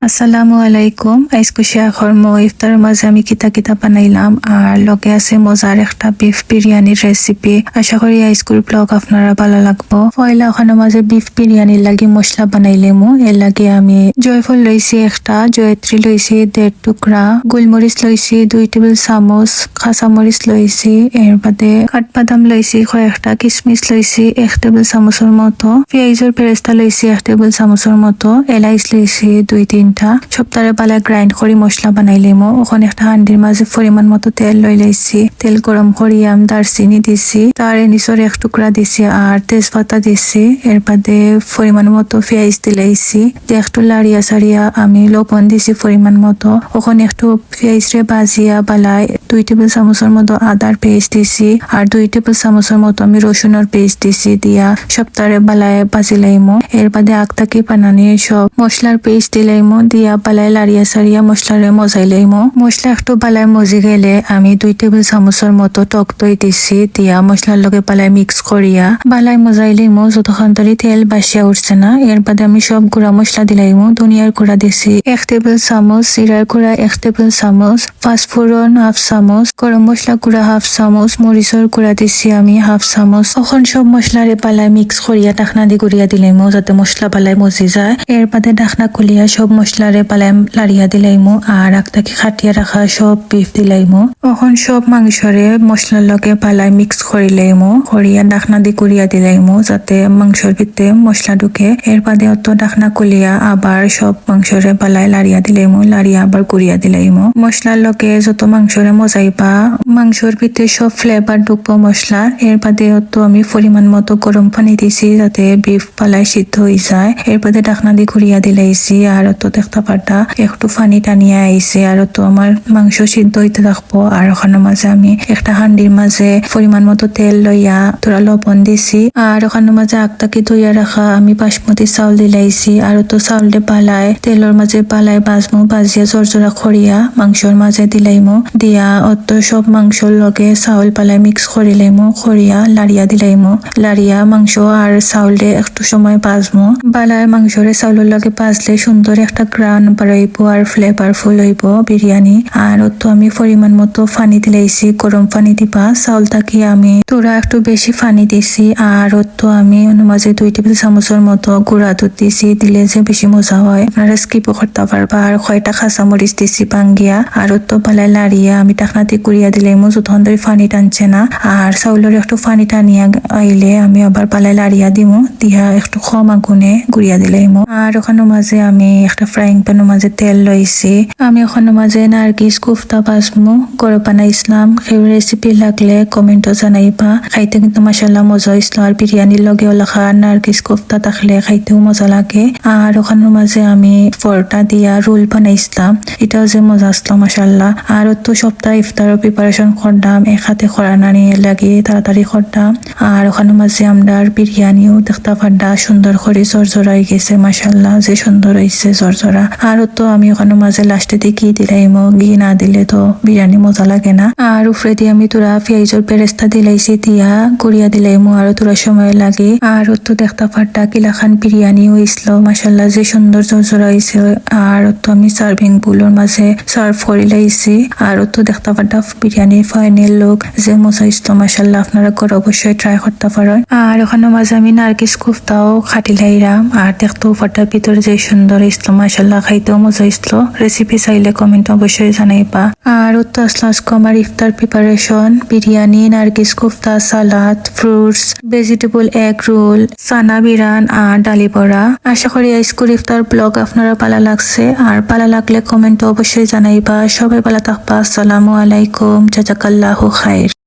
আসসালামু আলাইকুম। আজকে শেয়ার করবো ইফতার মাঝে আমি কিতা বানাইলাম আর লগে আছে মজার একটা বিফ বিরিয়ানির রেসিপি। আশা করি আজকের ব্লগ আপনারা ভালো লাগবো। পয়লা ওখানে মাঝে বিফ বিরিয়ানির লাগি মশলা বানাইলেমু। এর লাগে আমি জয়ফল লইছি একটা, জয়ত্রী লইছি 1.5 টুকরা, গোলমরিচ লইছি 2 টেবিল চামচ, কাঁচামরিচ লইছি, এর বাদে কাঠবাদাম লইছি কয়েকটা, কিশমিশ লইছি 1 টেবিল চামচের মতো, পেঁয়াজের পেরেস্তা লইছি 1 টেবিল চামচের মতো, এলাইচ লইছি 2-3টা। সপ্তাহে বালা গ্রাইন্ড করি মশলা বানাইলিমো। ওখানে একটা হান্ডির মাঝে পরিমাণ মতো তেল লই লাইছি। তেল গরম করি আমি দারচিনি দিছি, তার নিচর 1 টুকরা দিছি আর তেজপাতা দিছি। এর বাদে পরিমাণ মতো পেঁয়াজ দিলাইছি, একটু লাড়িয়া সারিয়া আমি লবণ দিছি পরিমাণ মতো। ওখানে একটু পেঁয়াজ রে বাজিয়া বালাই 2 টেবিল চামচের মতো আদার পেস্ট দিছি আর 2 টেবিল চামচের মতো আমি রসুনের পেস্ট দিছি। দিয়া সপ্তাহে বালায় বাজিলাইমো। এর বাদে আকতাকি বানানি সব মশলার পেস্ট দিলাইমো, দিয়া বালায় লাড়িয়া সারিয়া মশলারে মজাইলাইমো। মশলা একটু বালায় মজি গেলে আমি 2 টেবিল চামচের মতো টক দই দিছি, দিয়া মশলার লগে বালায় মিক্স করিয়া বালায় মজাইলাইমো যতক্ষণ ধরে তেল বাসিয়া উঠছে না। এর বাদে আমি সব গুঁড়া মশলা দিলাইমো। ধনিয়ার গুঁড়া দিছি 1 টেবিল চামচ, জিরার গুঁড়া 1 টেবিল চামচ, পাঁচফোড়ন 1/2 চামচ, গরম মশলা গুঁড়া 1/2 চামচ, মরিচের গুঁড়া দিছি আমি 1/2 চামচ। এখন সব মশলারে বালায় মিক্স করিয়া ঢাকনা দি গুড়িয়া দিলাইমো যাতে মশলা বালায় মজি যায়। এর বাদে ঢাকনা খুলিয়া সব মশলারে বালায় লাড়িয়া দিলাইমো আর আকতাকি খাটিয়া রাখা সব বিফ দিলাইমো। এখন সব মাংসরে মশলার লগে বালায় মিক্স করিলাইমো, করিয়া ঢাকনা দি গুড়িয়া দিলাইমো যাতে মাংসর ভিতরে মশলা ঢুকে। এর বাদে অত ঢাকনা খুলিয়া আবার সব মাংসরে বালায় লাড়িয়া দিলাইমো, লাড়িয়া আবার গুড়িয়া দিলাইমো। মশলার লগে যত মাংসরে মজাইবা মাংসর ভিতরে সব ফ্লেভার ঢুকবো মশলার। এর বাদে অত আমি পরিমাণ মতো গরম পানি দিছি যাতে বিফ বালায় সিদ্ধ হয়ে যায়। এর বাদে ঢাকনা দি ঘুরিয়া দিলাইছি আর অত দেখতে পারতা একটু পানি টানিয়া আইছে আর তো আমার মাংস সিদ্ধ হইতে থাকবো। আর ওখানে মাঝে আমি একটা হান্ডির মাঝে পরিমাণ মতো তেল লইয়া তোরা লবণ দিছি আর ওখানে মাঝে আকতাকি ধুইয়া রাখা আমি বাসমতি চাউল দিলাইছি আর তো চাউলটা পালায় তেলের মাঝে পালায় বাজমু, বাজিয়া জোরজোরা খড়িয়া মাংসর মাঝে দিলাইমু, দিয়া অত সব মাংসর লগে চাউল পালায় মিক্স করিলাইমু, খড়িয়া লাড়িয়া দিলাইমু, লাড়িয়া মাংস আর চাউলে একটু সময় বাজমু। বালায় মাংসরে চাউলের লগে বাজলে সুন্দর একটা গ্রান বাড়াইব আর ফ্লেভারফুল হইব বিরিয়ানি। আর তো আমি পরিমাণ মতো পানি দিলাইছি, গরম পানি দিবা। চাউলটাকে আমি তোরা একটু বেশি পানি দিছি আর তো আমি মাঝে 2 টেবিল চামচের মতো গুঁড়া দুধ দিছি, দিলে যে বেশি মজা হয়। আপনারা স্কিপও করতে পারবা। আর কয়টা কাঁচামরিচ দিছি ভাঙ্গিয়া আর তো বালায় লাড়িয়া আমি টাকনাতে গুড়িয়া দিলাইমো যতক্ষণ ধরে পানি টানছে না। আর চাউলের একটু পানি টানিয়া আইলে আমি আবার বালায় লাড়িয়া দিমু, দিয়া একটু কম আগুনে গুড়িয়া দিলাইমো। আর ওখানে মাঝে আমি একটা ফ্রাইং প্যানের মাঝে তেল লইছি, আমি ওখানে মাঝে নারগিস কুফতা বাসমু করে বানাইছিলাম। সেই রেসিপি লাগলে কমেন্টও জানাইবা। খাইতে কিন্তু মাশাআল্লাহ মজা হইছিল আর বিরিয়ানির লগে ওলাখা নারগিস কুফতা থাকলে খাইতেও মজা লাগে। আর ওখানে মাঝে আমি পরোটা দিয়া রোল বানাইছিলাম, এটাও যে মজা আসলো মাশাআল্লাহ। আর তো সপ্তাহ ইফতার প্রিপারেশন করলাম, এক হাতে খরা নানি লাগে তাড়াতাড়ি করতাম। আর ওখানে মাঝে আমরা বিরিয়ানিও দেখতে পারডা সুন্দর করে জরজরা হয়ে গেছে মাশাআল্লাহ, যে সুন্দর হয়েছে জরজরা। আর তো আমি ওখানে মাঝে লাস্টে দিয়ে ঘি দিলাইমো, ঘি না দিলে তো বিরিয়ানি মজা লাগে না। আর উপরে দিয়ে আমি তোরা পেঁয়াজের পেরেস্তা দিলাইছি, দিয়া গড়িয়া দিলাইমো আর তোরা সময় লাগে। আর তো দেখতে পারতা কিলাখান বিরিয়ানি হয়েছিল মাশাআল্লাহ, যে সুন্দর জরজরা হয়েছে। আর তো আমি সার্ভিং বুলের মাঝে সার্ভ করে লাইছি। আর তো দেখতে পারতা বিরিয়ানির ফাইনাল লুক, যে মজা হয়েছিল মাশাআল্লাহ। আপনারা করে অবশ্যই ট্রাই করতে পারেন। আর ওখানে মাঝে আমি নারগিস কুফতাও খাটি লাইরাম আর দেখতেও পারতার ভিতরে যে সুন্দর হয়েছিল মাশাআল্লাহ, খাইতেও মজা হয়েছিল। রেসিপি চাইলে কমেন্ট অবশ্যই জানাইবা। আর তো আসলে আজকে আমার ইফতার প্রিপারেশন বিরিয়ানি, নারগিস কুফতা, সালাদ, ফ্রুটস, ভেজিটেবল এগ রোল, সানা বিরান আর ডালি বড়া। আশা করি আজকের ইফতার ব্লগ আপনারা ভালো লাগছে। আর ভালো লাগলে কমেন্ট অবশ্যই জানাইবা। সবাই ভালো থাকবা। আসসালামু আলাইকুম, জাযাকাল্লাহু খাইর।